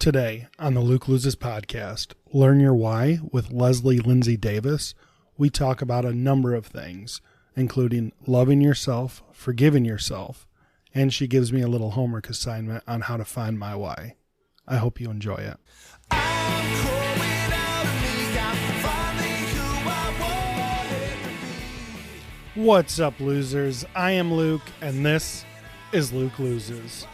Today on the Luke Loses podcast, Learn Your Why with Lindsey Davis, we talk about a number of things, including loving yourself, forgiving yourself, and she gives me a little homework assignment on how to find my why. I hope you enjoy it. What's up, losers? I am Luke, and this is Luke Loses.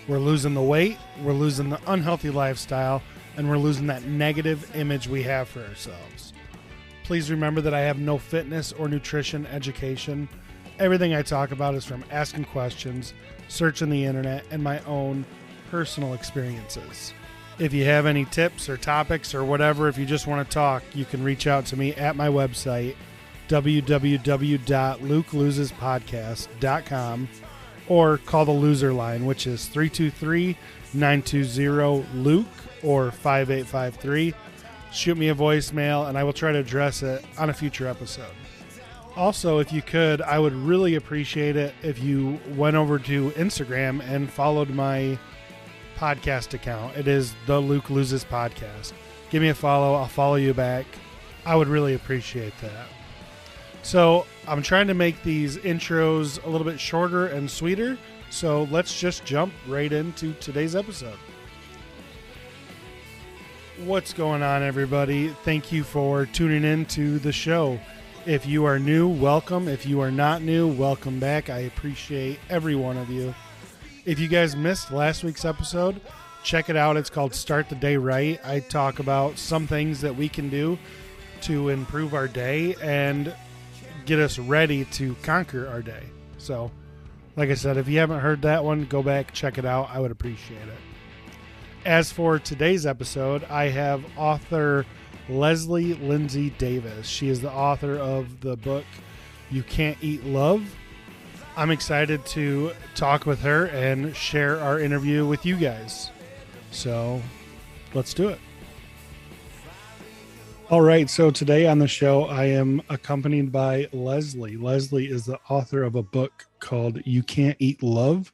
We're losing the weight, we're losing the unhealthy lifestyle, and we're losing that negative image we have for ourselves. Please remember that I have no fitness or nutrition education. Everything I talk about is from asking questions, searching the internet, and my own personal experiences. If you have any tips or topics or whatever, if you just want to talk, you can reach out to me at my website, www.lukelosespodcast.com, or call the loser line, which is 323-920-LUKE or 5853. Shoot me a voicemail, and I will try to address it on a future episode. Also, if you could, I would really appreciate it if you went over to Instagram and followed my podcast account. It is the Luke Loses Podcast. Give me a follow. I'll follow you back. I would really appreciate that. So I'm trying to make these intros a little bit shorter and sweeter. So let's just jump right into today's episode. What's going on, everybody? Thank you for tuning in to the show. If you are new, welcome. If you are not new, welcome back. I appreciate every one of you. If you guys missed last week's episode, check it out. It's called Start the Day Right. I talk about some things that we can do to improve our day and get us ready to conquer our day. So, like I said, if you haven't heard that one, go back, check it out. I would appreciate it. As for today's episode, I have author Lindsey Davis. She is the author of the book, You Can't Eat Love. I'm excited to talk with her and share our interview with you guys. So, let's do it. All right, so today on the show, I am accompanied by Leslie. Leslie is the author of a book called You Can't Eat Love.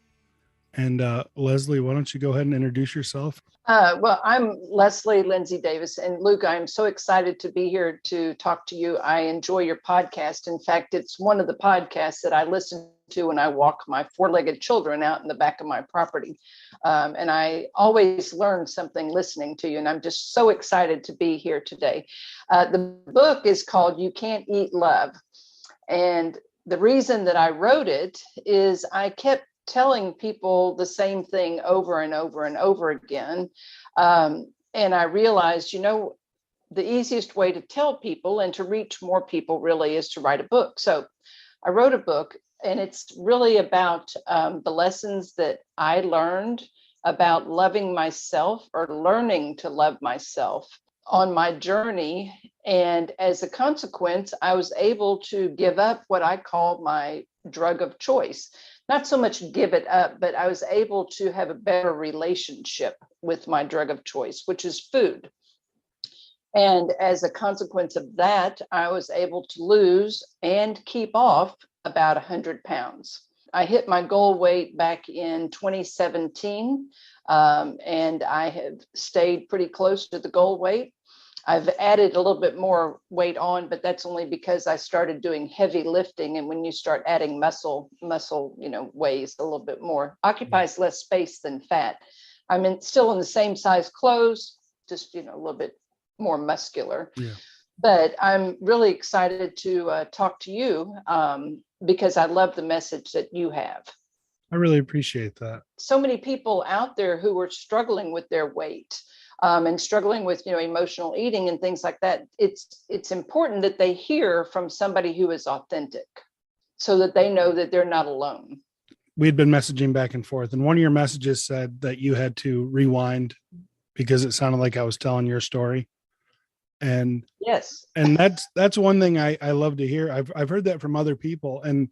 And Leslie, why don't you go ahead and introduce yourself? Well, I'm Lindsey Davis. And Luke, I'm so excited to be here to talk to you. I enjoy your podcast. In fact, it's one of the podcasts that I listen to when I walk my four-legged children out in the back of my property. And I always learn something listening to you. And I'm just so excited to be here today. The book is called You Can't Eat Love. And the reason that I wrote it is I kept telling people the same thing over and over and over again. And I realized, the easiest way to tell people and to reach more people really is to write a book. So I wrote a book, and it's really about the lessons that I learned about loving myself or learning to love myself on my journey. And as a consequence, I was able to give up what I call my drug of choice. Not so much give it up, but I was able to have a better relationship with my drug of choice, which is food. And as a consequence of that, I was able to lose and keep off about 100 pounds. I hit my goal weight back in 2017, and I have stayed pretty close to the goal weight. I've added a little bit more weight on, but that's only because I started doing heavy lifting. And when you start adding muscle, weighs a little bit more, occupies less space than fat. I'm still in the same size clothes, just, a little bit more muscular. Yeah. But I'm really excited to talk to you because I love the message that you have. I really appreciate that. So many people out there who are struggling with their weight. And struggling with, emotional eating and things like that. It's important that they hear from somebody who is authentic so that they know that they're not alone. We'd been messaging back and forth, and one of your messages said that you had to rewind because it sounded like I was telling your story. And yes, and that's one thing I love to hear. I've heard that from other people, and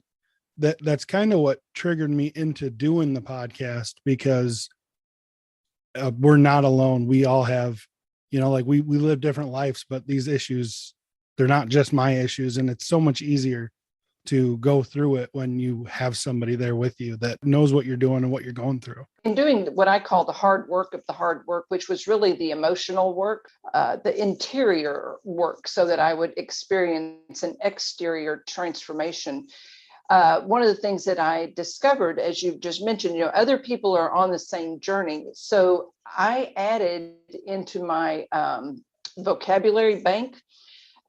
that's kind of what triggered me into doing the podcast, because we're not alone. We all have, we live different lives, but these issues, they're not just my issues. And it's so much easier to go through it when you have somebody there with you that knows what you're doing and what you're going through. In doing what I call the hard work of the hard work, which was really the emotional work, the interior work, so that I would experience an exterior transformation. One of the things that I discovered, as you just mentioned, other people are on the same journey. So I added into my vocabulary bank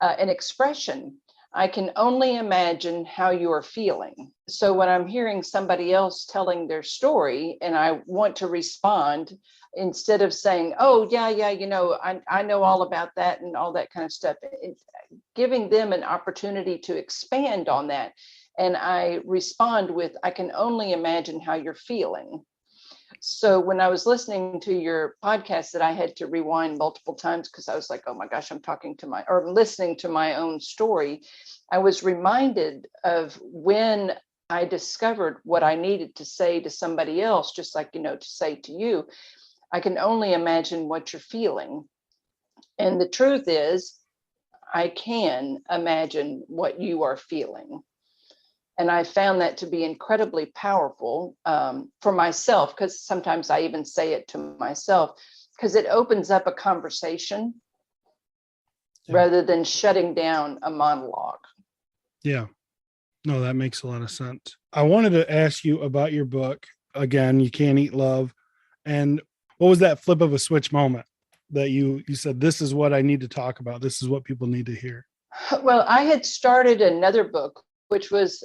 an expression: I can only imagine how you are feeling. So when I'm hearing somebody else telling their story and I want to respond, instead of saying, oh, yeah, I know all about that and all that kind of stuff, giving them an opportunity to expand on that. And I respond with, I can only imagine how you're feeling. So when I was listening to your podcast, that I had to rewind multiple times because I was like, oh my gosh, I'm listening to my own story. I was reminded of when I discovered what I needed to say to somebody else, just like, to say to you, I can only imagine what you're feeling. And the truth is, I can imagine what you are feeling. And I found that to be incredibly powerful for myself, because sometimes I even say it to myself, because it opens up a conversation rather than shutting down a monologue. Yeah. No, that makes a lot of sense. I wanted to ask you about your book. Again, You Can't Eat Love. And what was that flip of a switch moment that you said, this is what I need to talk about. This is what people need to hear? Well, I had started another book, which was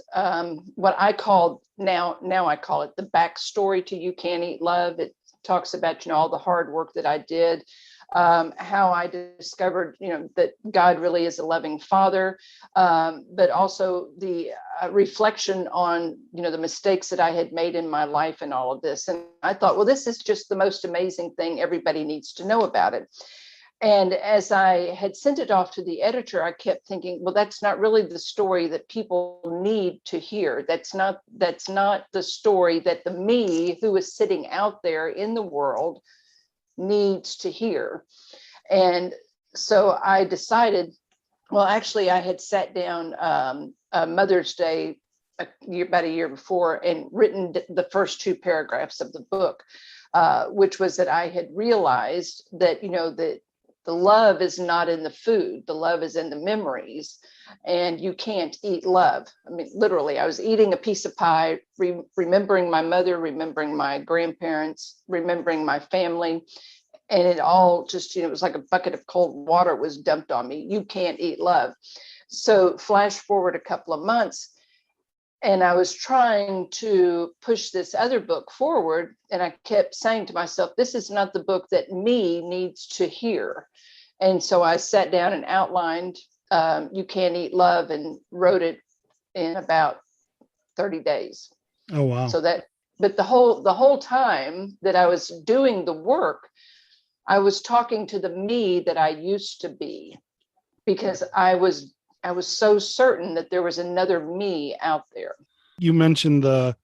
what I called, now I call it the backstory to You Can't Eat Love. It talks about, all the hard work that I did, how I discovered, that God really is a loving father, but also the reflection on, the mistakes that I had made in my life and all of this. And I thought, well, this is just the most amazing thing. Everybody needs to know about it. And as I had sent it off to the editor, I kept thinking, well, that's not really the story that people need to hear. That's not the story that the me who is sitting out there in the world needs to hear. And so I decided, well, actually, I had sat down Mother's Day about a year before and written the first two paragraphs of the book, which was that I had realized that, that the love is not in the food. The love is in the memories, and you can't eat love. I mean, literally, I was eating a piece of pie, remembering my mother, remembering my grandparents, remembering my family. And it all just, it was like a bucket of cold water was dumped on me. You can't eat love. So flash forward a couple of months, and I was trying to push this other book forward. And I kept saying to myself, this is not the book that me needs to hear. And so I sat down and outlined You Can't Eat Love and wrote it in about 30 days. Oh, wow. So but the whole time that I was doing the work, I was talking to the me that I used to be, because I was so certain that there was another me out there. You mentioned the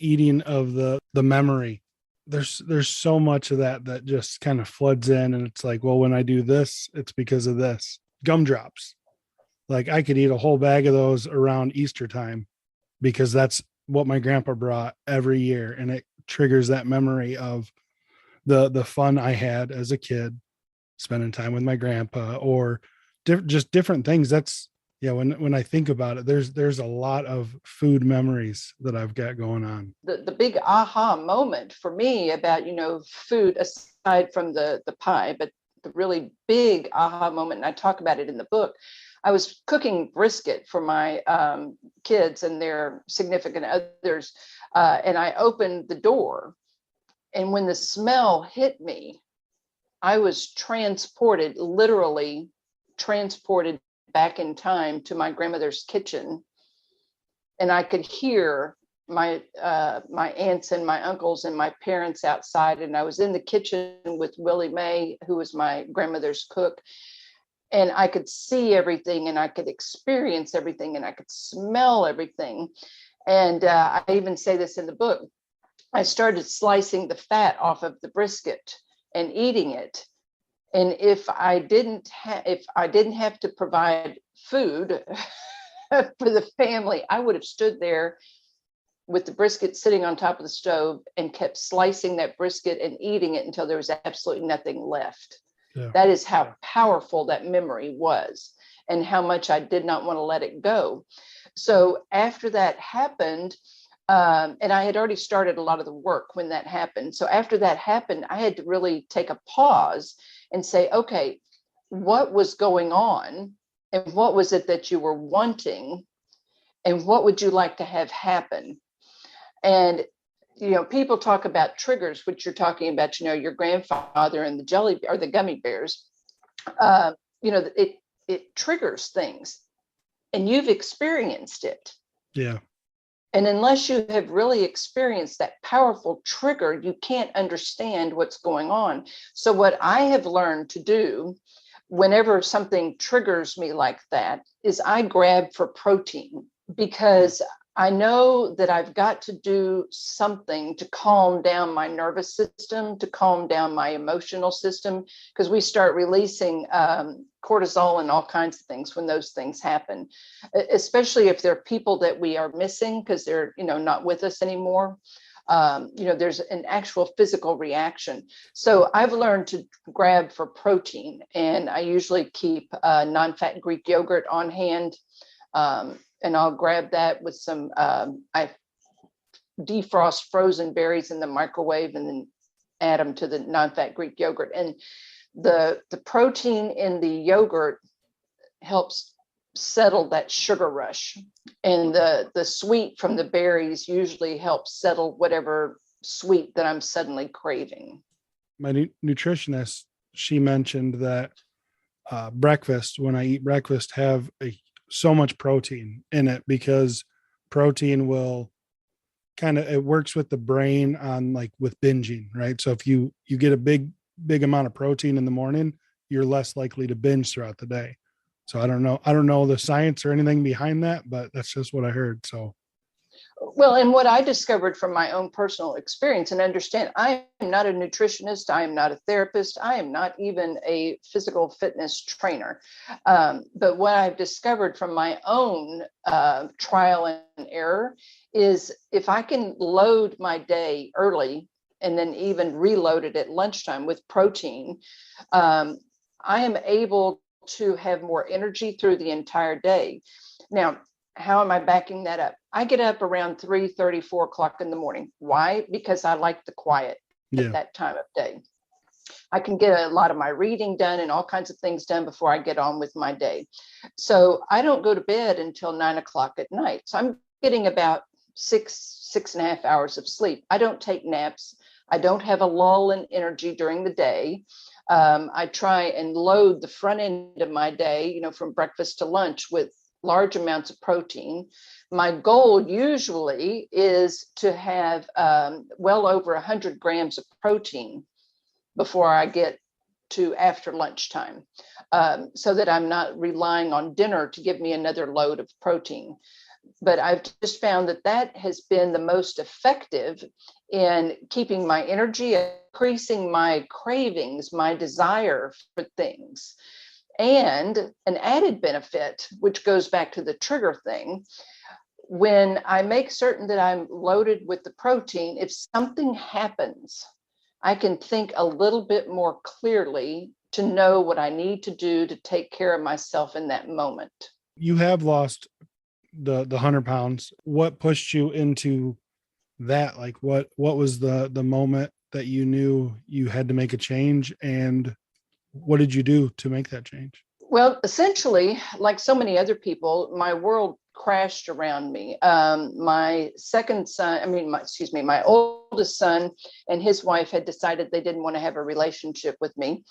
eating of the memory. There's so much of that just kind of floods in, and it's like, well, when I do this, it's because of this. Gumdrops. Like, I could eat a whole bag of those around Easter time because that's what my grandpa brought every year, and it triggers that memory of the fun I had as a kid, spending time with my grandpa, or just different things. That's, yeah, when I think about it, there's a lot of food memories that I've got going on. The big aha moment for me about, food, aside from the pie, but the really big aha moment, and I talk about it in the book, I was cooking brisket for my kids and their significant others, and I opened the door, and when the smell hit me, I was literally transported back in time to my grandmother's kitchen, and I could hear my aunts and my uncles and my parents outside, and I was in the kitchen with Willie Mae, who was my grandmother's cook, and I could see everything, and I could experience everything, and I could smell everything. And I even say this in the book. I started slicing the fat off of the brisket and eating it. And if I didn't have to provide food, for the family, I would have stood there with the brisket sitting on top of the stove and kept slicing that brisket and eating it until there was absolutely nothing left. Yeah. That is how powerful that memory was and how much I did not want to let it go. So after that happened, and I had already started a lot of the work when that happened. So after that happened, I had to really take a pause and say, okay, what was going on? And what was it that you were wanting? And what would you like to have happen? And, people talk about triggers, which you're talking about, your grandfather and the jelly or the gummy bears. It triggers things and you've experienced it. Yeah. And unless you have really experienced that powerful trigger, you can't understand what's going on. So what I have learned to do whenever something triggers me like that is I grab for protein, because I know that I've got to do something to calm down my nervous system, to calm down my emotional system, because we start releasing cortisol and all kinds of things when those things happen, especially if they're people that we are missing because they're, not with us anymore. There's an actual physical reaction. So I've learned to grab for protein, and I usually keep non-fat Greek yogurt on hand. And I'll grab that with some, I defrost frozen berries in the microwave and then add them to the non-fat Greek yogurt. And the protein in the yogurt helps settle that sugar rush. And the sweet from the berries usually helps settle whatever sweet that I'm suddenly craving. My nutritionist, she mentioned that breakfast, when I eat breakfast, have so much protein in it, because protein will it works with the brain on with binging, right? So if you get a big amount of protein in the morning, you're less likely to binge throughout the day. So I don't know the science or anything behind that, but that's just what I heard. So well, and what I discovered from my own personal experience, and understand, I am not a nutritionist, I am not a therapist, I am not even a physical fitness trainer. But what I've discovered from my own trial and error is if I can load my day early and then even reload it at lunchtime with protein, I am able to have more energy through the entire day. Now, how am I backing that up? I get up around 3:30, 4 o'clock in the morning. Why? Because I like the quiet at that time of day. I can get a lot of my reading done and all kinds of things done before I get on with my day. So I don't go to bed until 9 o'clock at night. So I'm getting about 6.5 hours of sleep. I don't take naps. I don't have a lull in energy during the day. I try and load the front end of my day, from breakfast to lunch with large amounts of protein. My goal usually is to have well over 100 grams of protein before I get to after lunchtime, so that I'm not relying on dinner to give me another load of protein. But I've just found that has been the most effective in keeping my energy, increasing my cravings, my desire for things. And an added benefit, which goes back to the trigger thing, when I make certain that I'm loaded with the protein, if something happens, I can think a little bit more clearly to know what I need to do to take care of myself in that moment. You have lost the 100 pounds. What pushed you into that? What was the moment that you knew you had to make a change, and what did you do to make that change? Well, essentially, like so many other people, my world crashed around me. My second son, my oldest son and his wife had decided they didn't want to have a relationship with me.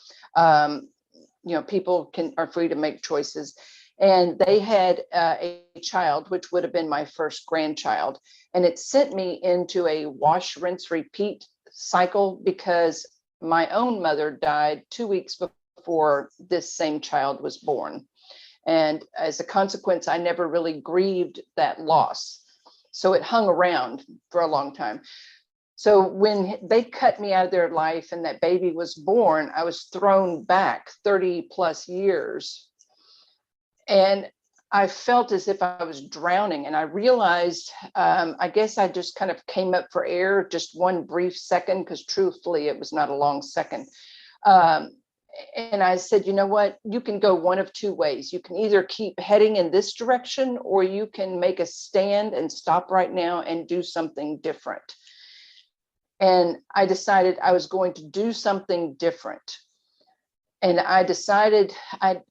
People are free to make choices. And they had a child, which would have been my first grandchild. And it sent me into a wash, rinse, repeat cycle, because my own mother died 2 weeks before this same child was born. And as a consequence, I never really grieved that loss. So it hung around for a long time. So when they cut me out of their life and that baby was born, I was thrown back 30 plus years. And I felt as if I was drowning, and I realized, I guess I just kind of came up for air, just one brief second, because truthfully, it was not a long second. And I said, you know what, you can go one of two ways. You can either keep heading in this direction, or you can make a stand and stop right now and do something different. And I decided I was going to do something different. And I decided, I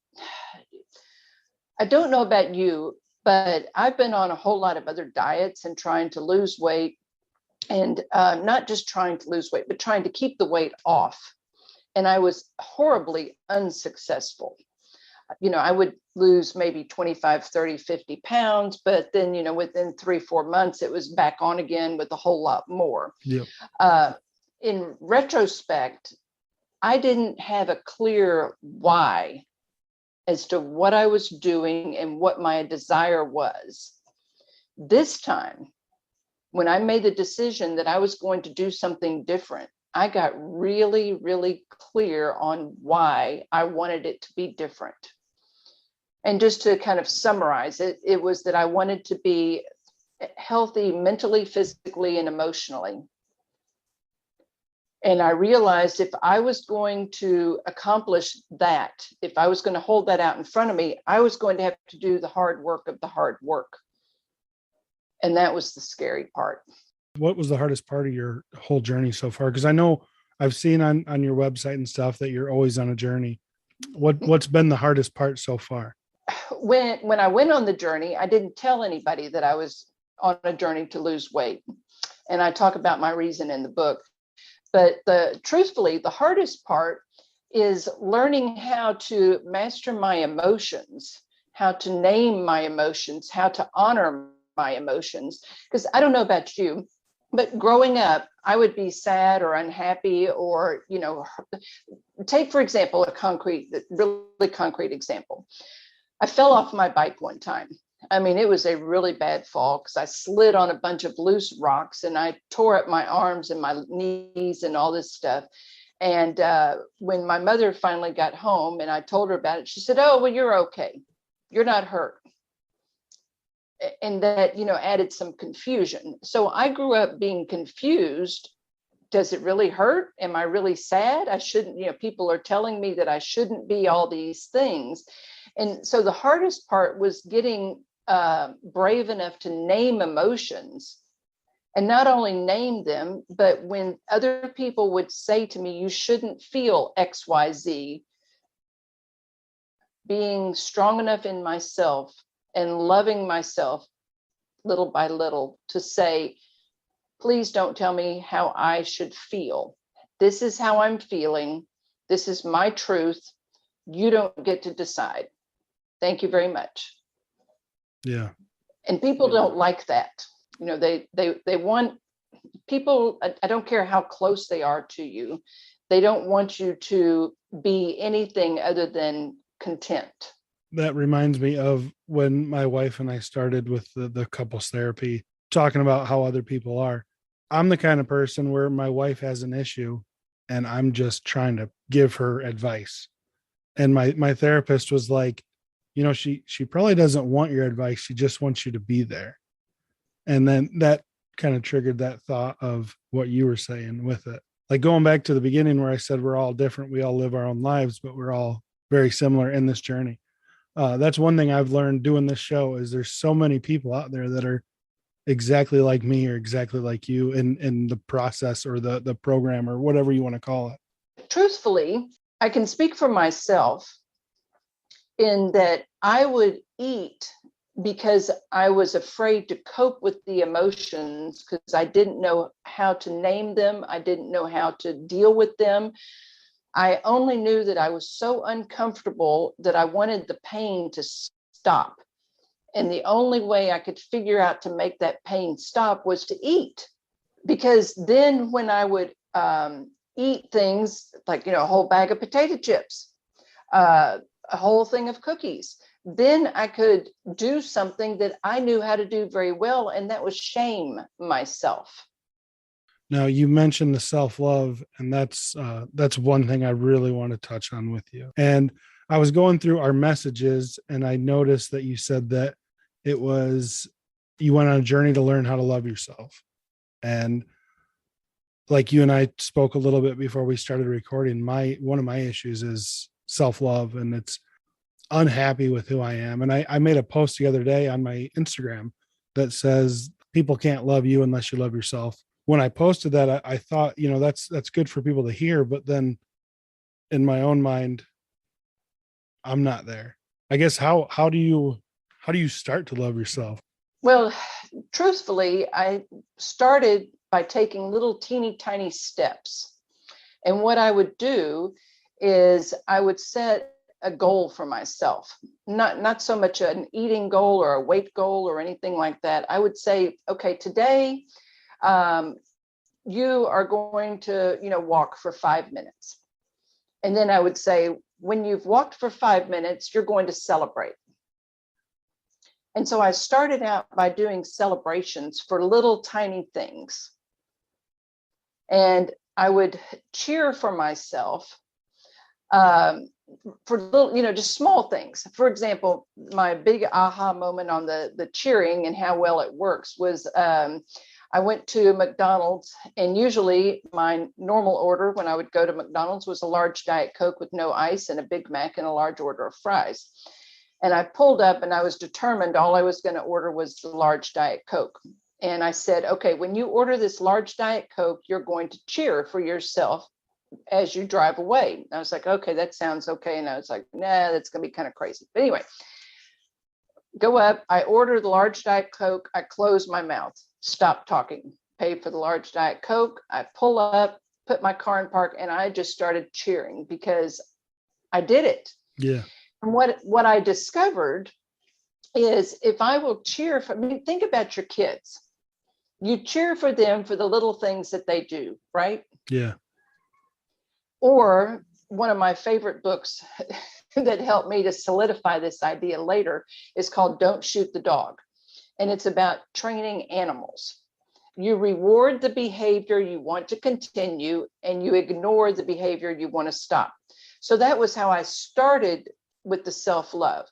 don't know about you, but I've been on a whole lot of other diets and trying to lose weight, and not just trying to lose weight, but trying to keep the weight off. And I was horribly unsuccessful. I would lose maybe 25, 30, 50 pounds, but then, within 3-4 months, it was back on again with a whole lot more. Yep. In retrospect, I didn't have a clear why as to what I was doing and what my desire was. This time, when I made the decision that I was going to do something different, I got really, really clear on why I wanted it to be different. And just to kind of summarize it, it was that I wanted to be healthy mentally, physically, and emotionally. And I realized if I was going to accomplish that, if I was going to hold that out in front of me, I was going to have to do the hard work of the hard work. And that was the scary part. What was the hardest part of your whole journey so far? Because I know I've seen on your website and stuff that you're always on a journey. What's been the hardest part so far? When I went on the journey, I didn't tell anybody that I was on a journey to lose weight. And I talk about my reason in the book. But truthfully, the hardest part is learning how to master my emotions, how to name my emotions, how to honor my emotions. Because I don't know about you, but growing up, I would be sad or unhappy, or, take, for example, a really concrete example. I fell off my bike one time. I mean, it was a really bad fall because I slid on a bunch of loose rocks and I tore up my arms and my knees and all this stuff. And when my mother finally got home and I told her about it, she said, "Oh, well, you're okay. You're not hurt." And that, added some confusion. So I grew up being confused. Does it really hurt? Am I really sad? I shouldn't, people are telling me that I shouldn't be all these things. And so the hardest part was getting brave enough to name emotions, and not only name them, but when other people would say to me, "You shouldn't feel XYZ," being strong enough in myself and loving myself little by little to say, "Please don't tell me how I should feel. This is how I'm feeling. This is my truth. You don't get to decide. Thank you very much." Yeah. And people don't like that. They want people, I don't care how close they are to you, they don't want you to be anything other than content. That reminds me of when my wife and I started with the couples therapy, talking about how other people are. I'm the kind of person where my wife has an issue and I'm just trying to give her advice. And my therapist was like, she probably doesn't want your advice. She just wants you to be there. And then that kind of triggered that thought of what you were saying with it. Like going back to the beginning where I said we're all different. We all live our own lives, but we're all very similar in this journey. That's one thing I've learned doing this show is there's so many people out there that are exactly like me or exactly like you in the process or the program or whatever you want to call it. Truthfully, I can speak for myself in that I would eat because I was afraid to cope with the emotions because I didn't know how to name them. I didn't know how to deal with them. I only knew that I was so uncomfortable that I wanted the pain to stop. And the only way I could figure out to make that pain stop was to eat. Because then when I would eat things like, a whole bag of potato chips, a whole thing of cookies, then I could do something that I knew how to do very well, and that was shame myself. Now, you mentioned the self-love, and that's one thing I really want to touch on with you. And I was going through our messages, and I noticed that you said that it was you went on a journey to learn how to love yourself. And like you and I spoke a little bit before we started recording, one of my issues is self-love, and it's unhappy with who I am. And I made a post the other day on my Instagram that says people can't love you unless you love yourself. When I posted that, I thought, that's good for people to hear. But then in my own mind, I'm not there. I guess how do you start to love yourself? Well, truthfully, I started by taking little teeny tiny steps. And what I would do is I would set a goal for myself, not so much an eating goal or a weight goal or anything like that. I would say, okay, today you are going to, walk for 5 minutes. And then I would say, when you've walked for 5 minutes, you're going to celebrate. And so I started out by doing celebrations for little tiny things. And I would cheer for myself for little, just small things. For example, my big aha moment on the cheering and how well it works was I went to McDonald's, and usually my normal order when I would go to McDonald's was a large Diet Coke with no ice and a Big Mac and a large order of fries. And I pulled up and I was determined all I was going to order was the large Diet Coke. And I said, okay, when you order this large Diet Coke, you're going to cheer for yourself as you drive away. And I was like, okay, that sounds okay. And I was like, nah, that's going to be kind of crazy. But anyway, go up. I order the large Diet Coke. I close my mouth, stop talking, pay for the large Diet Coke. I pull up, put my car in park, and I just started cheering because I did it. Yeah. And what I discovered is if I will cheer for, think about your kids. You cheer for them for the little things that they do, right? Yeah. Or one of my favorite books that helped me to solidify this idea later is called Don't Shoot the Dog. And it's about training animals. You reward the behavior you want to continue, and you ignore the behavior you want to stop. So that was how I started with the self-love.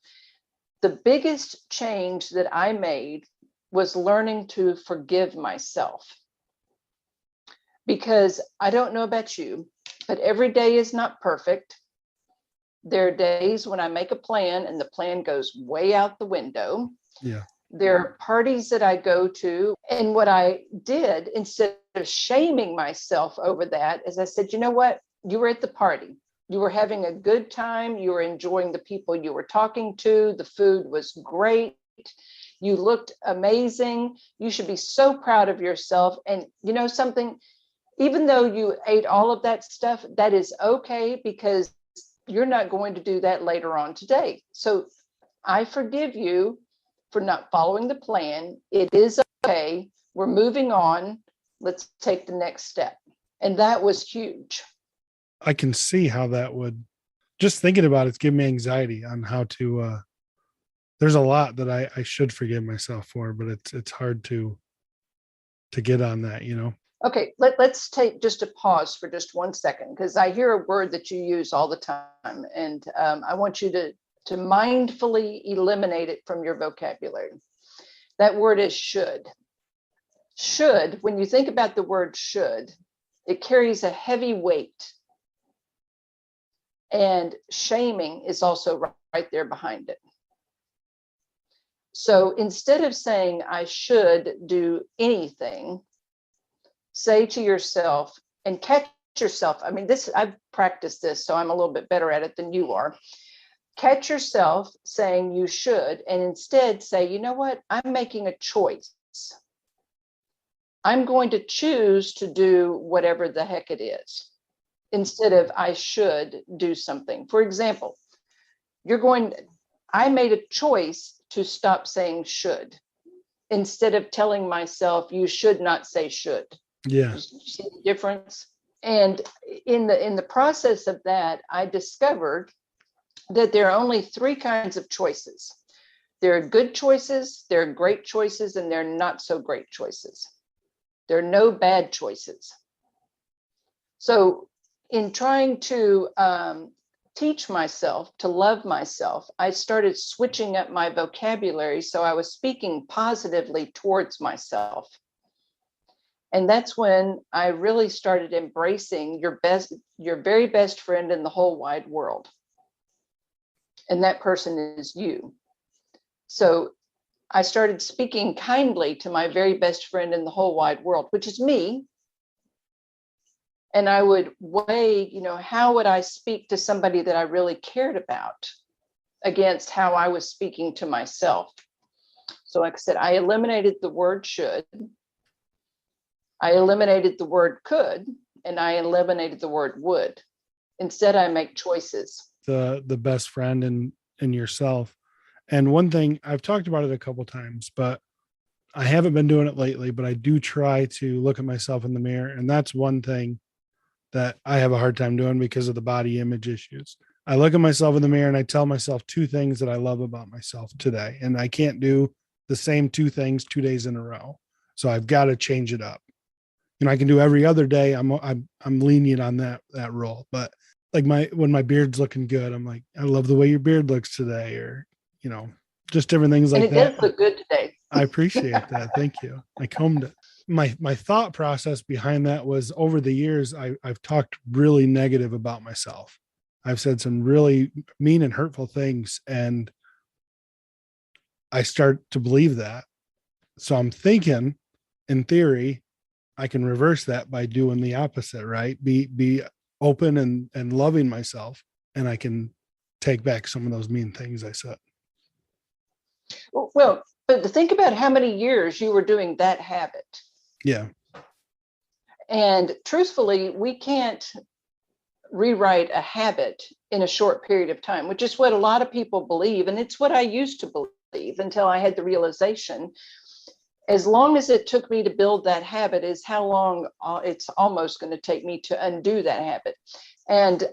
The biggest change that I made was learning to forgive myself. Because I don't know about you, but every day is not perfect. There are days when I make a plan and the plan goes way out the window. Yeah. There are parties that I go to. And what I did, instead of shaming myself over that, is I said, you know what? You were at the party. You were having a good time. You were enjoying the people you were talking to. The food was great. You looked amazing. You should be so proud of yourself. And you know something? Even though you ate all of that stuff, that is okay, because you're not going to do that later on today. So I forgive you for not following the plan. It is okay. We're moving on. Let's take the next step. And that was huge. I can see how that would, just thinking about it's giving me anxiety on how to, there's a lot that I should forgive myself for, but it's hard to get on that, Okay, let's take just a pause for just 1 second, because I hear a word that you use all the time, and I want you to mindfully eliminate it from your vocabulary. That word is should. Should, when you think about the word should, it carries a heavy weight. And shaming is also right there behind it. So instead of saying I should do anything, say to yourself and catch yourself. I've practiced this, so I'm a little bit better at it than you are. Catch yourself saying you should, and instead say, you know what? I'm making a choice. I'm going to choose to do whatever the heck it is, instead of I should do something. For example, I made a choice to stop saying should, instead of telling myself you should not say should. Yeah. You see the difference? And in the process of that, I discovered that there are only 3 kinds of choices. There are good choices, there are great choices, and there are not so great choices. There are no bad choices. So in trying to teach myself to love myself, I started switching up my vocabulary so I was speaking positively towards myself. And that's when I really started embracing your very best friend in the whole wide world. And that person is you. So I started speaking kindly to my very best friend in the whole wide world, which is me. And I would weigh, how would I speak to somebody that I really cared about against how I was speaking to myself? So like I said, I eliminated the word should, I eliminated the word could, and I eliminated the word would. Instead, I make choices. The best friend in yourself. And one thing, I've talked about it a couple times, but I haven't been doing it lately, but I do try to look at myself in the mirror. And that's one thing that I have a hard time doing because of the body image issues. I look at myself in the mirror and I tell myself 2 things that I love about myself today. And I can't do the same 2 things 2 days in a row. So I've got to change it up. I can do every other day. I'm lenient on that rule, but like when my beard's looking good, I'm like, I love the way your beard looks today, or, just different things like that. And it does look good today. I appreciate that. Thank you. I combed it. My thought process behind that was, over the years, I've talked really negative about myself. I've said some really mean and hurtful things, and I start to believe that. So I'm thinking, in theory, I can reverse that by doing the opposite, right? Be open and loving myself, and I can take back some of those mean things I said. Well, but think about how many years you were doing that habit. Yeah. And truthfully, we can't rewrite a habit in a short period of time, which is what a lot of people believe. And it's what I used to believe until I had the realization, as long as it took me to build that habit is how long it's almost going to take me to undo that habit. And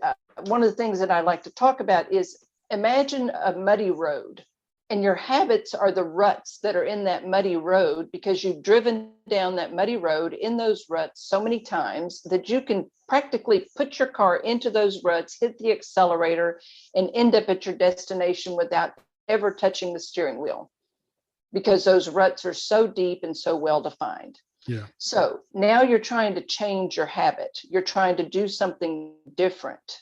one of the things that I like to talk about is, imagine a muddy road, and your habits are the ruts that are in that muddy road, because you've driven down that muddy road in those ruts so many times that you can practically put your car into those ruts, hit the accelerator, and end up at your destination without ever touching the steering wheel, because those ruts are so deep and so well defined. Yeah. So now you're trying to change your habit. You're trying to do something different.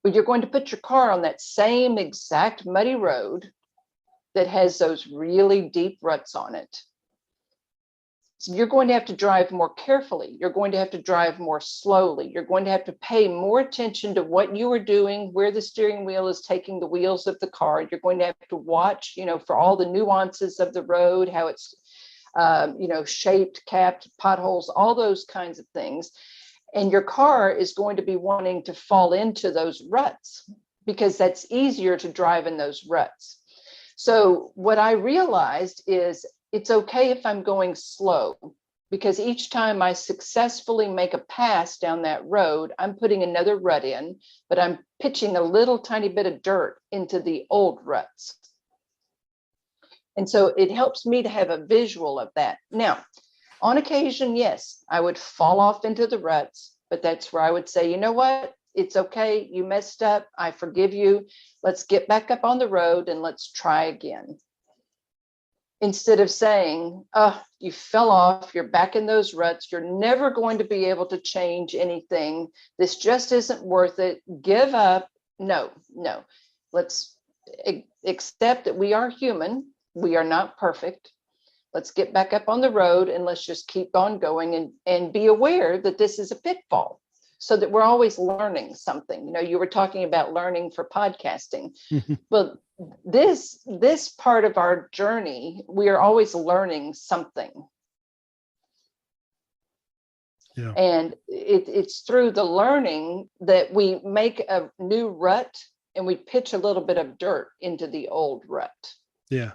But you're going to put your car on that same exact muddy road that has those really deep ruts on it. So you're going to have to drive more carefully. You're going to have to drive more slowly. You're going to have to pay more attention to what you are doing, where the steering wheel is taking the wheels of the car. You're going to have to watch, for all the nuances of the road, how it's, shaped, capped, potholes, all those kinds of things. And your car is going to be wanting to fall into those ruts, because that's easier to drive in those ruts. So what I realized is, it's okay if I'm going slow, because each time I successfully make a pass down that road, I'm putting another rut in, but I'm pitching a little tiny bit of dirt into the old ruts. And so it helps me to have a visual of that. Now, on occasion, yes, I would fall off into the ruts, but that's where I would say, you know what? It's okay. You messed up. I forgive you. Let's get back up on the road and let's try again. Instead of saying, oh, you fell off, you're back in those ruts, you're never going to be able to change anything. This just isn't worth it. Give up. No. Let's accept that we are human. We are not perfect. Let's get back up on the road and let's just keep on going and be aware that this is a pitfall, so that we're always learning something. You were talking about learning for podcasting. Well, this part of our journey, we are always learning something. Yeah. And it's through the learning that we make a new rut and we pitch a little bit of dirt into the old rut. Yeah.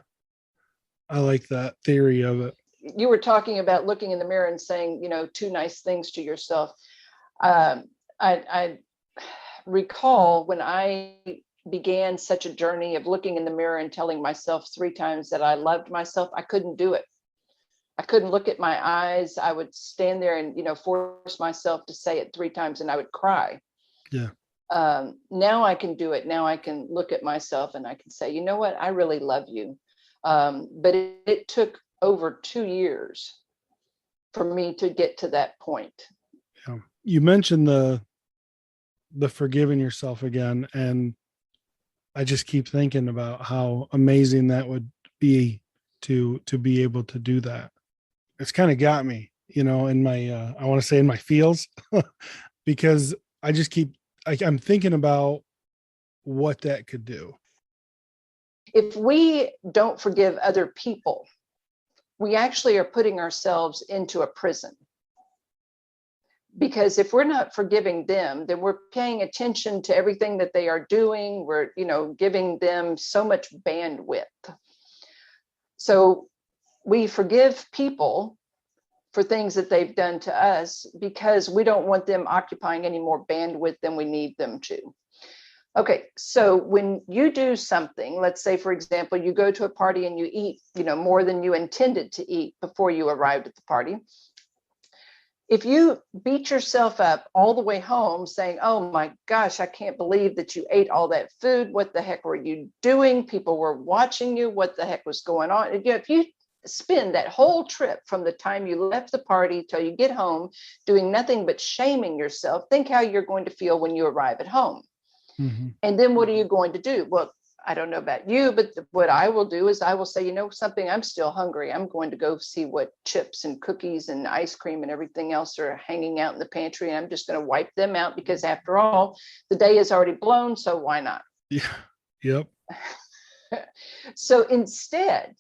I like that theory of it. You were talking about looking in the mirror and saying, 2 nice things to yourself. I recall when I began such a journey of looking in the mirror and telling myself 3 times that I loved myself, I couldn't do it. I couldn't look at my eyes. I would stand there and, force myself to say it 3 times and I would cry. Yeah. Now I can do it. Now I can look at myself and I can say, you know what? I really love you. But it took over 2 years for me to get to that point. Yeah. You mentioned the forgiving yourself again. And I just keep thinking about how amazing that would be to be able to do that. It's kind of got me, in my, I want to say in my feels, because I just I'm thinking about what that could do. If we don't forgive other people, we actually are putting ourselves into a prison. Because if we're not forgiving them, then we're paying attention to everything that they are doing. We're, giving them so much bandwidth. So we forgive people for things that they've done to us because we don't want them occupying any more bandwidth than we need them to. Okay, so when you do something, let's say, for example, you go to a party and you eat, more than you intended to eat before you arrived at the party. If you beat yourself up all the way home saying, oh my gosh, I can't believe that you ate all that food. What the heck were you doing? People were watching you. What the heck was going on? If you spend that whole trip from the time you left the party till you get home doing nothing but shaming yourself, think how you're going to feel when you arrive at home. Mm-hmm. And then what are you going to do? Well, I don't know about you, but what I will do is I will say, something, I'm still hungry. I'm going to go see what chips and cookies and ice cream and everything else are hanging out in the pantry. And I'm just going to wipe them out because after all, the day is already blown. So why not? Yeah. Yep. So instead,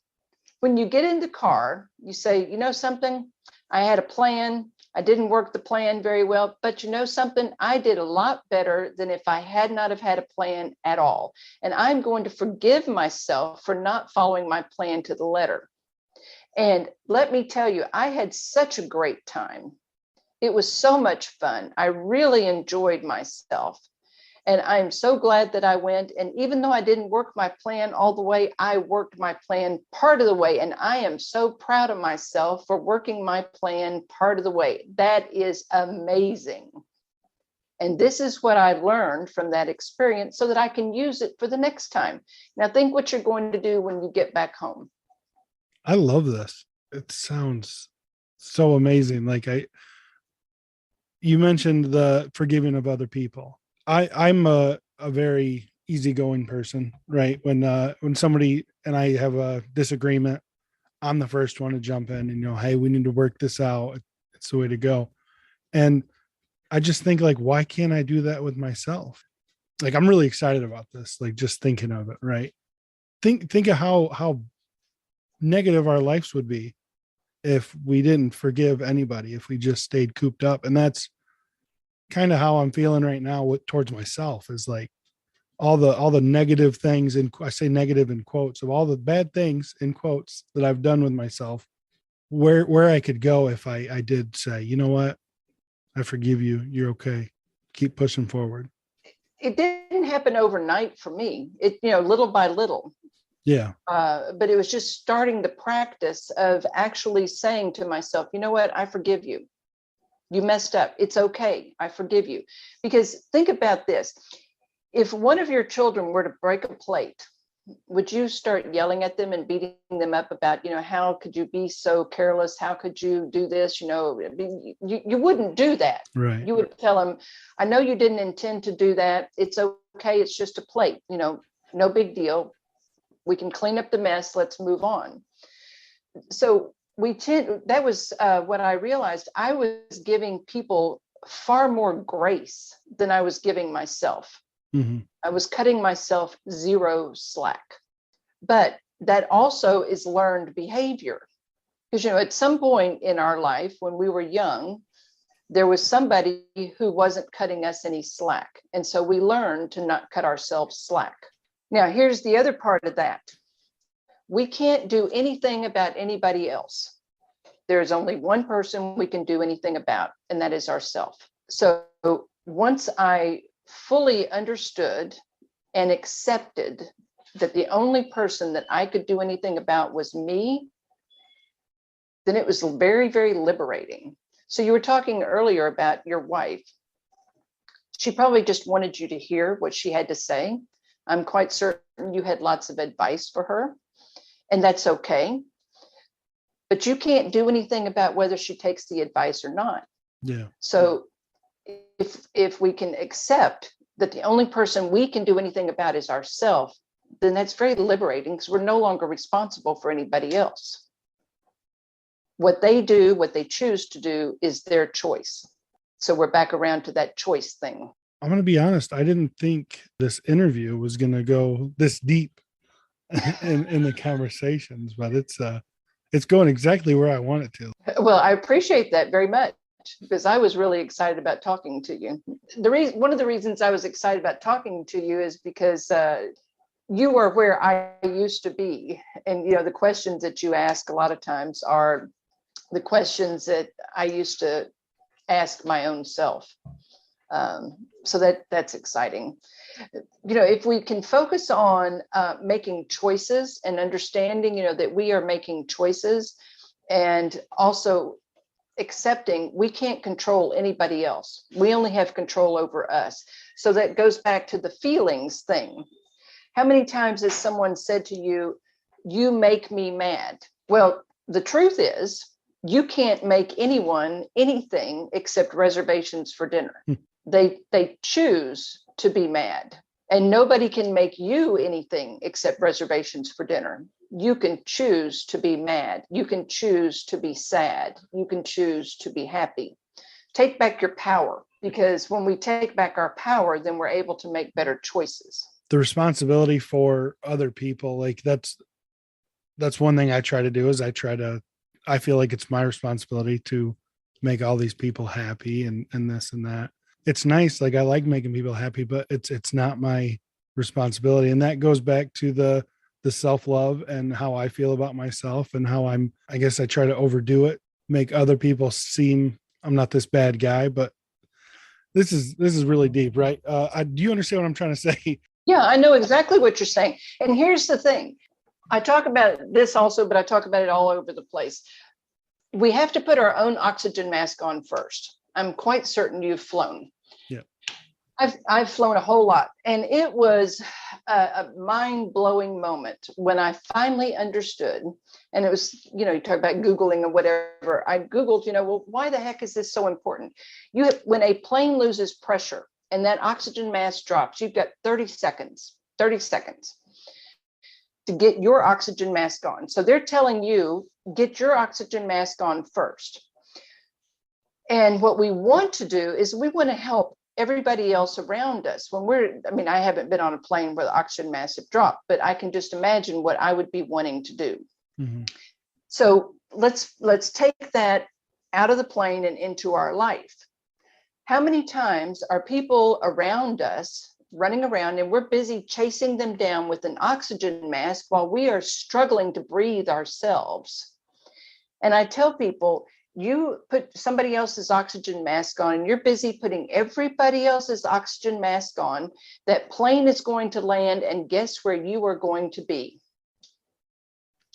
when you get in the car, you say, something, I had a plan. I didn't work the plan very well, but something, I did a lot better than if I had not have had a plan at all. And I'm going to forgive myself for not following my plan to the letter. And let me tell you, I had such a great time. It was so much fun. I really enjoyed myself. And I'm so glad that I went. And even though I didn't work my plan all the way, I worked my plan part of the way. And I am so proud of myself for working my plan part of the way. That is amazing. And this is what I learned from that experience so that I can use it for the next time. Now, think what you're going to do when you get back home. I love this. It sounds so amazing. Like you mentioned the forgiving of other people. I'm a very easygoing person, right? When somebody and I have a disagreement, I'm the first one to jump in and, hey, we need to work this out. It's the way to go. And I just think, like, why can't I do that with myself? Like, I'm really excited about this. Like, just thinking of it, right? Think of how negative our lives would be if we didn't forgive anybody, if we just stayed cooped up. And that's kind of how I'm feeling right now towards myself, is like all the negative things, and I say negative in quotes, of all the bad things in quotes that I've done with myself, where I could go if I did say, you know what, I forgive you. You're okay. Keep pushing forward. It didn't happen overnight for me. It, little by little. Yeah. But it was just starting the practice of actually saying to myself, you know what, I forgive you. You messed up. It's okay. I forgive you. Because think about this. If one of your children were to break a plate, would you start yelling at them and beating them up about, how could you be so careless? How could you do this? You wouldn't do that. Right. You would tell them, I know you didn't intend to do that. It's okay. It's just a plate, no big deal. We can clean up the mess. Let's move on. So that was what I realized. I was giving people far more grace than I was giving myself. Mm-hmm. I was cutting myself zero slack. But that also is learned behavior. Because, at some point in our life when we were young, there was somebody who wasn't cutting us any slack. And so we learned to not cut ourselves slack. Now, here's the other part of that. We can't do anything about anybody else. There's only one person we can do anything about, and that is ourselves. So once I fully understood and accepted that the only person that I could do anything about was me, then it was very, very liberating. So you were talking earlier about your wife. She probably just wanted you to hear what she had to say. I'm quite certain you had lots of advice for her, and that's okay. But you can't do anything about whether she takes the advice or not. Yeah. So if we can accept that the only person we can do anything about is ourselves, then that's very liberating, because we're no longer responsible for anybody else. What they do, what they choose to do, is their choice. So we're back around to that choice thing. I'm going to be honest. I didn't think this interview was going to go this deep in the conversations, but it's going exactly where I want it to. Well, I appreciate that very much, because I was really excited about talking to you. One of the reasons I was excited about talking to you is because you are where I used to be. And, the questions that you ask a lot of times are the questions that I used to ask my own self. So that's exciting. If we can focus on making choices and understanding, that we are making choices, and also accepting we can't control anybody else. We only have control over us. So that goes back to the feelings thing. How many times has someone said to you, "You make me mad"? Well, the truth is, you can't make anyone anything except reservations for dinner. They choose to be mad, and nobody can make you anything except reservations for dinner. You can choose to be mad. You can choose to be sad. You can choose to be happy. Take back your power, because when we take back our power, then we're able to make better choices. The responsibility for other people, like that's one thing I try to do, is I feel like it's my responsibility to make all these people happy and this and that. It's nice. Like, I like making people happy, but it's not my responsibility. And that goes back to the self-love and how I feel about myself, and how I guess I try to overdo it, make other people seem I'm not this bad guy, but this is really deep, right? Do you understand what I'm trying to say? Yeah, I know exactly what you're saying. And here's the thing. I talk about this also, but I talk about it all over the place. We have to put our own oxygen mask on first. I'm quite certain you've flown. Yeah. I've flown a whole lot. And it was a mind-blowing moment when I finally understood. And it was, you talk about Googling or whatever. I Googled, well, why the heck is this so important? When a plane loses pressure and that oxygen mask drops, you've got 30 seconds to get your oxygen mask on. So they're telling you, get your oxygen mask on first. And what we want to do is we want to help everybody else around us. I haven't been on a plane where the oxygen masks have dropped, but I can just imagine what I would be wanting to do. Mm-hmm. So let's take that out of the plane and into our life. How many times are people around us running around and we're busy chasing them down with an oxygen mask while we are struggling to breathe ourselves? And I tell people, you put somebody else's oxygen mask on and you're busy putting everybody else's oxygen mask on. That plane is going to land, and guess where you are going to be?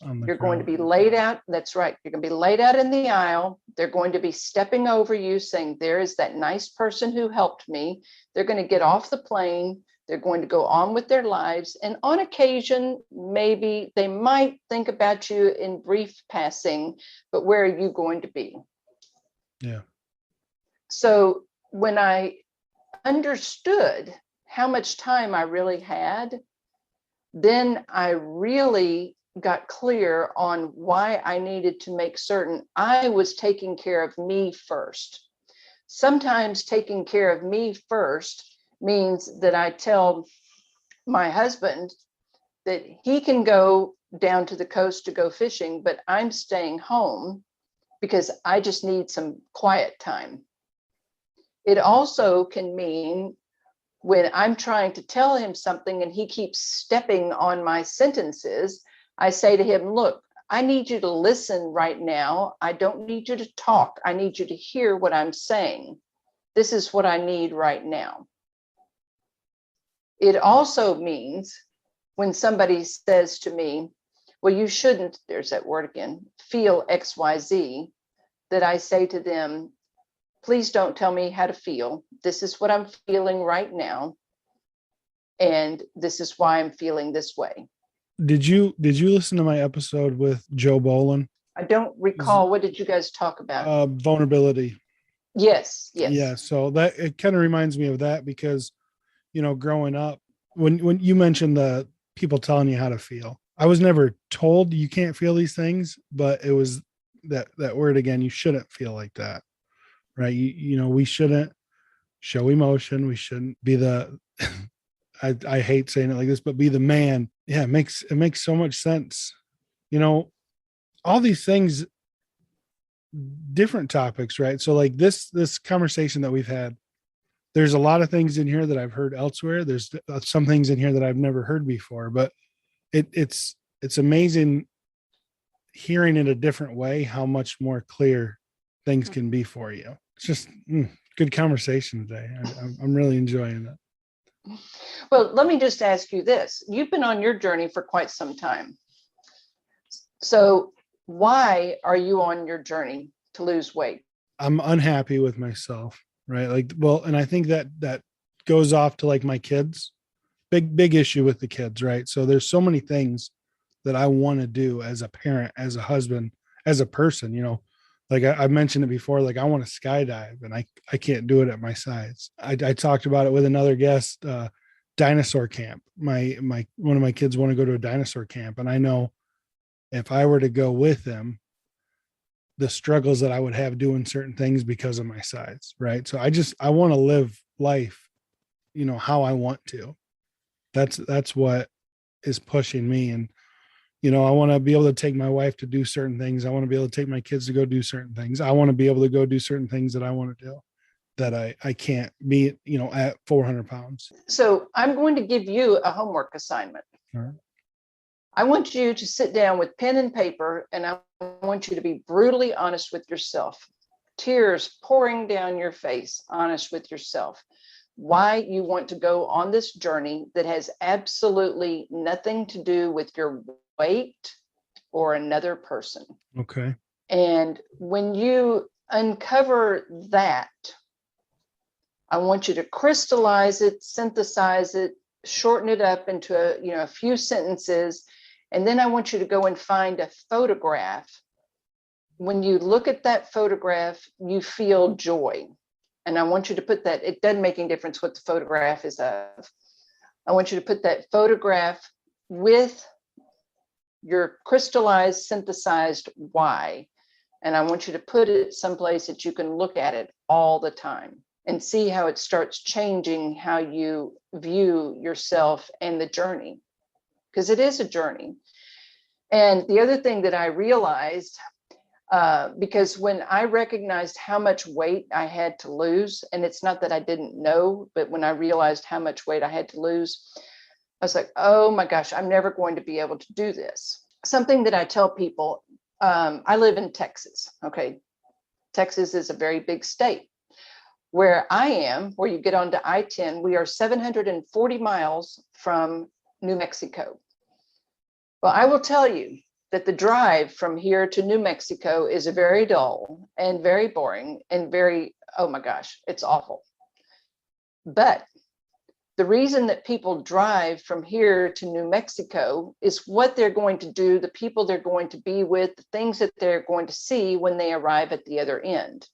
You're going to be laid out. That's right. You're going to be laid out in the aisle. They're going to be stepping over you saying, there is that nice person who helped me. They're going to get off the plane. They're going to go on with their lives. And on occasion, maybe they might think about you in brief passing, but where are you going to be? Yeah. So when I understood how much time I really had, then I really got clear on why I needed to make certain I was taking care of me first. Sometimes taking care of me first means that I tell my husband that he can go down to the coast to go fishing, but I'm staying home because I just need some quiet time. It also can mean when I'm trying to tell him something and he keeps stepping on my sentences, I say to him, look, I need you to listen right now. I don't need you to talk. I need you to hear what I'm saying. This is what I need right now. It also means when somebody says to me, well, you shouldn't, there's that word again, feel XYZ, that I say to them, please don't tell me how to feel. This is what I'm feeling right now. And this is why I'm feeling this way. Did you listen to my episode with Joe Bolin? I don't recall. What did you guys talk about? Vulnerability. Yes. Yeah. So that it kind of reminds me of that because, growing up, when you mentioned the people telling you how to feel, I was never told you can't feel these things, but it was that word again, you shouldn't feel like that, right? We shouldn't show emotion. We shouldn't be the, I hate saying it like this, but be the man. Yeah. It makes so much sense. All these things, different topics, right? So like this conversation that we've had, there's a lot of things in here that I've heard elsewhere. There's some things in here that I've never heard before, but it's amazing hearing it a different way, how much more clear things can be for you. It's just good conversation today. I'm really enjoying it. Well, let me just ask you this. You've been on your journey for quite some time. So why are you on your journey to lose weight? I'm unhappy with myself, right? And I think that goes off to like my kids. Big issue with the kids, right? So there's so many things that I want to do as a parent, as a husband, as a person, like I mentioned it before, like I want to skydive and I can't do it at my size. I talked about it with another guest, dinosaur camp. One of my kids want to go to a dinosaur camp. And I know if I were to go with them, the struggles that I would have doing certain things because of my size. Right. So I want to live life, how I want to. That's what is pushing me. And, I want to be able to take my wife to do certain things. I want to be able to take my kids to go do certain things. I want to be able to go do certain things that I want to do that I can't be, at 400 pounds. So I'm going to give you a homework assignment. All right. I want you to sit down with pen and paper, and I want you to be brutally honest with yourself. Tears pouring down your face, honest with yourself. Why you want to go on this journey that has absolutely nothing to do with your weight or another person. Okay. And when you uncover that, I want you to crystallize it, synthesize it, shorten it up into a few sentences. And then I want you to go and find a photograph. When you look at that photograph, you feel joy. And I want you to put that, it doesn't make any difference what the photograph is of. I want you to put that photograph with your crystallized, synthesized why. And I want you to put it someplace that you can look at it all the time and see how it starts changing how you view yourself and the journey, because it is a journey. And the other thing that I realized, because when I recognized how much weight I had to lose, and it's not that I didn't know, but when I realized how much weight I had to lose, I was like, oh my gosh, I'm never going to be able to do this. Something that I tell people, I live in Texas. Okay. Texas is a very big state. Where I am, where you get onto I-10, we are 740 miles from New Mexico. Well, I will tell you that the drive from here to New Mexico is very dull and very boring and very, oh my gosh, it's awful. But the reason that people drive from here to New Mexico is what they're going to do, the people they're going to be with, the things that they're going to see when they arrive at the other end.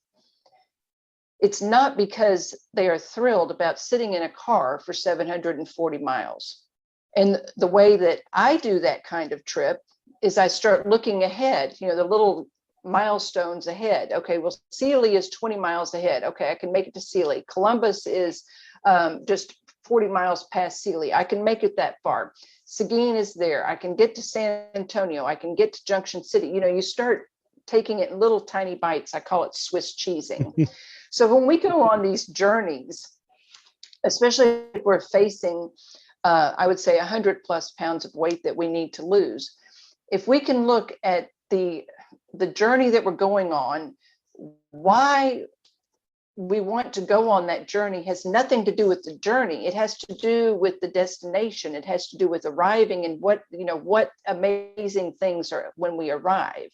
It's not because they are thrilled about sitting in a car for 740 miles. And the way that I do that kind of trip is I start looking ahead, the little milestones ahead. Okay, well, Sealy is 20 miles ahead. Okay, I can make it to Sealy. Columbus is just 40 miles past Sealy. I can make it that far. Seguin is there. I can get to San Antonio. I can get to Junction City. You start taking it in little tiny bites. I call it Swiss cheesing. So when we go on these journeys, especially if we're facing, I would say 100 plus pounds of weight that we need to lose, if we can look at the journey that we're going on, why we want to go on that journey has nothing to do with the journey. It has to do with the destination. It has to do with arriving and what amazing things are when we arrive.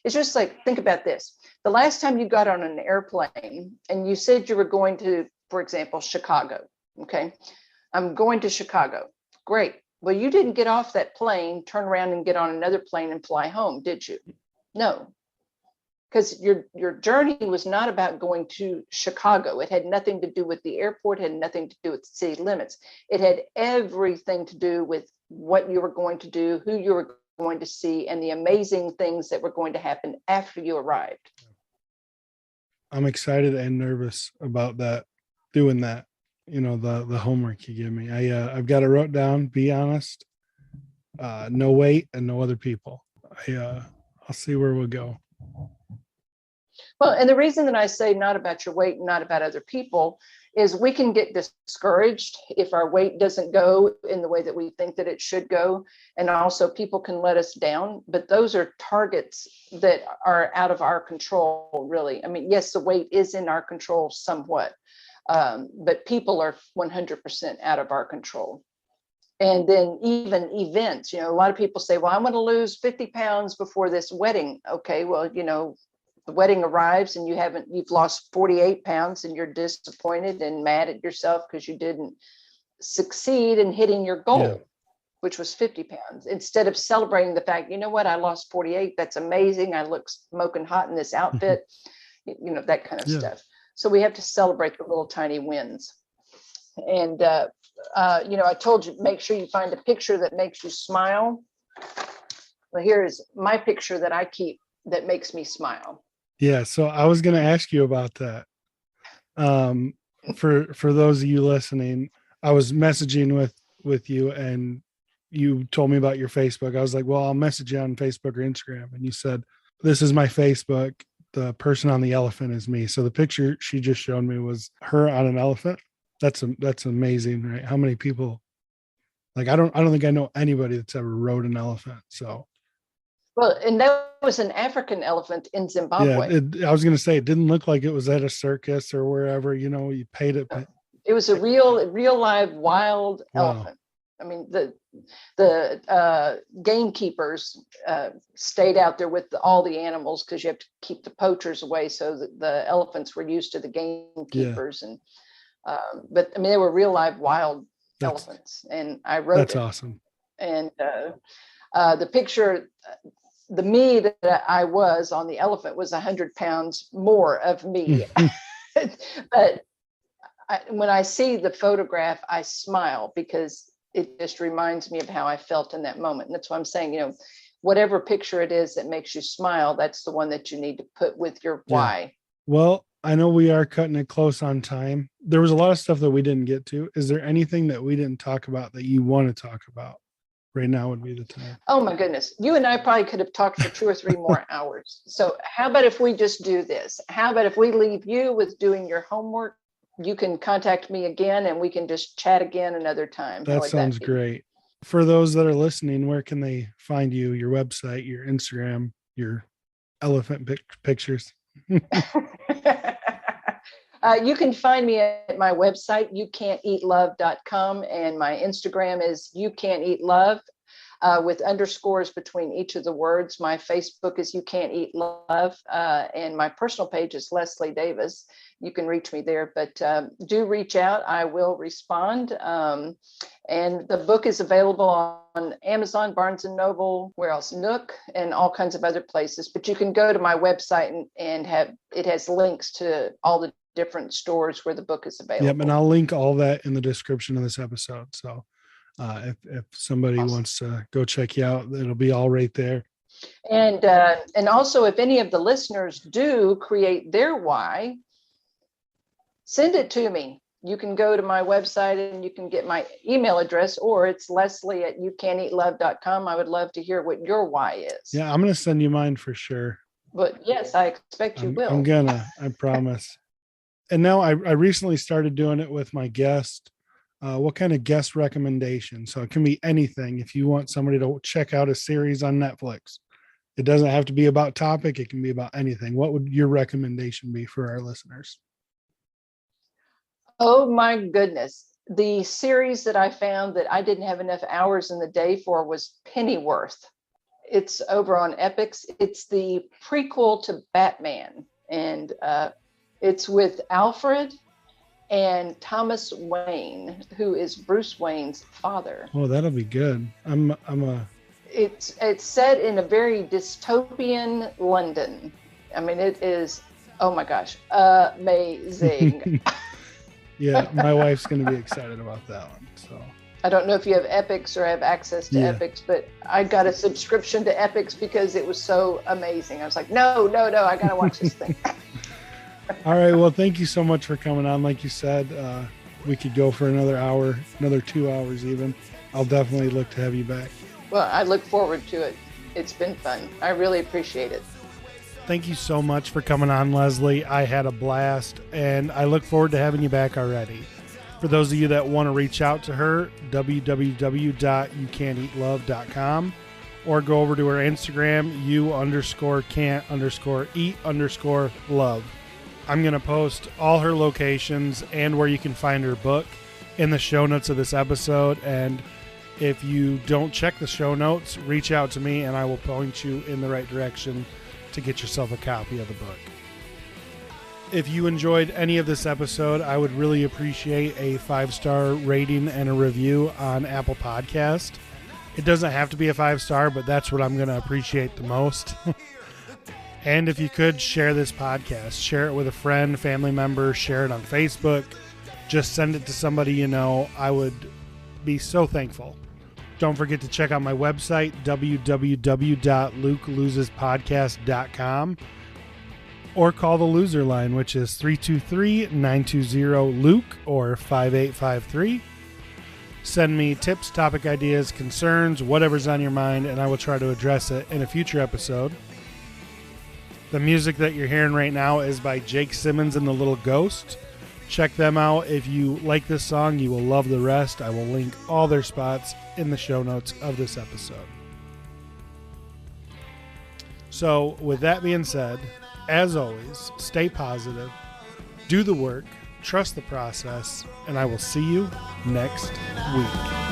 It's just like, think about this. The last time you got on an airplane and you said you were going to, for example, Chicago. Okay. I'm going to Chicago. Great. Well, you didn't get off that plane, turn around and get on another plane and fly home, did you? No. Because your journey was not about going to Chicago. It had nothing to do with the airport, had nothing to do with city limits. It had everything to do with what you were going to do, who you were going to see, and the amazing things that were going to happen after you arrived. I'm excited and nervous about that, doing that, the homework you give me. I've got it wrote down, be honest, no weight and no other people. I'll see where we'll go. Well, and the reason that I say not about your weight, not about other people, is we can get discouraged if our weight doesn't go in the way that we think that it should go. And also people can let us down, but those are targets that are out of our control, really. I mean, yes, the weight is in our control somewhat, but people are 100% out of our control. And then even events, a lot of people say, well, I'm going to lose 50 pounds before this wedding. Okay, well, the wedding arrives and you've lost 48 pounds and you're disappointed and mad at yourself because you didn't succeed in hitting your goal, which was 50 pounds. Instead of celebrating the fact, you know what, I lost 48. That's amazing. I look smoking hot in this outfit, that kind of stuff. So we have to celebrate the little tiny wins. And, I told you, make sure you find a picture that makes you smile. Well, here is my picture that I keep that makes me smile. Yeah. So I was going to ask you about that. For those of you listening, I was messaging with you and you told me about your Facebook. I was like, well, I'll message you on Facebook or Instagram. And you said, this is my Facebook. The person on the elephant is me. So the picture she just showed me was her on an elephant. That's amazing, right? How many people, like, I don't think I know anybody that's ever rode an elephant. So. Well, and that was an African elephant in Zimbabwe. Yeah, I was going to say, it didn't look like it was at a circus or wherever, you paid it. It was a real live wild elephant. I mean, the gamekeepers stayed out there with all the animals because you have to keep the poachers away. So the elephants were used to the gamekeepers. And but I mean, they were real live wild elephants. And I rode That's awesome. And the picture, the me that I was on the elephant was 100 pounds more of me. But when I see the photograph, I smile because it just reminds me of how I felt in that moment. And that's why I'm saying, whatever picture it is that makes you smile, that's the one that you need to put with your why. Well, I know we are cutting it close on time. There was a lot of stuff that we didn't get to. Is there anything that we didn't talk about that you want to talk about? Right now would be the time. Oh my goodness. You and I probably could have talked for 2 or 3 more hours. So how about if we just do this? How about if we leave you with doing your homework? You can contact me again and we can just chat again another time. That sounds great. For those that are listening, where can they find you? Your website, your Instagram, your elephant pictures? You can find me at my website, youcan'teatlove.com, and my Instagram is youcan'teatlove with underscores between each of the words. My Facebook is You Can't Eat Love, and my personal page is Leslie Davis. You can reach me there, but do reach out. I will respond. And the book is available on Amazon, Barnes & Noble, where else? Nook, and all kinds of other places. But you can go to my website and it has links to all the different stores where the book is available. Yep, and I'll link all that in the description of this episode. So if somebody wants to go check you out, it'll be all right there. And also, if any of the listeners do create their why, send it to me. You can go to my website and you can get my email address, or it's leslie@youcan'teatlove.com. I would love to hear what your why is. Yeah, I'm going to send you mine for sure. But yes, I expect you will. I promise. And now I recently started doing it with my guest. What kind of guest recommendation? So it can be anything. If you want somebody to check out a series on Netflix, it doesn't have to be about topic. It can be about anything. What would your recommendation be for our listeners? Oh my goodness. The series that I found that I didn't have enough hours in the day for was Pennyworth. It's over on Epix. It's the prequel to Batman, and it's with Alfred and Thomas Wayne, who is Bruce Wayne's father. Oh, that'll be good. It's set in a very dystopian London. I mean, it is, oh my gosh, amazing. Yeah, my wife's going to be excited about that one. So I don't know if you have Epix or have access to Epix, but I got a subscription to Epix because it was so amazing. I was like, no, I got to watch this thing. All right. Well, thank you so much for coming on. Like you said, we could go for another hour, another 2 hours even. I'll definitely look to have you back. Well, I look forward to it. It's been fun. I really appreciate it. Thank you so much for coming on, Leslie. I had a blast, and I look forward to having you back already. For those of you that want to reach out to her, www.youcan'teatlove.com, or go over to her Instagram, you_can't_eat_love. I'm going to post all her locations and where you can find her book in the show notes of this episode. And if you don't check the show notes, reach out to me and I will point you in the right direction to get yourself a copy of the book. If you enjoyed any of this episode, I would really appreciate a 5-star rating and a review on Apple Podcast. It doesn't have to be a 5-star, but that's what I'm going to appreciate the most. And if you could, share this podcast. Share it with a friend, family member. Share it on Facebook. Just send it to somebody you know. I would be so thankful. Don't forget to check out my website, www.lukelosespodcast.com, or call the loser line, which is 323-920-LUKE or 5853. Send me tips, topic ideas, concerns, whatever's on your mind, and I will try to address it in a future episode. The music that you're hearing right now is by Jake Simmons and the Little Ghost. Check them out. If you like this song, you will love the rest. I will link all their spots in the show notes of this episode. So, with that being said, as always, stay positive, do the work, trust the process, and I will see you next week.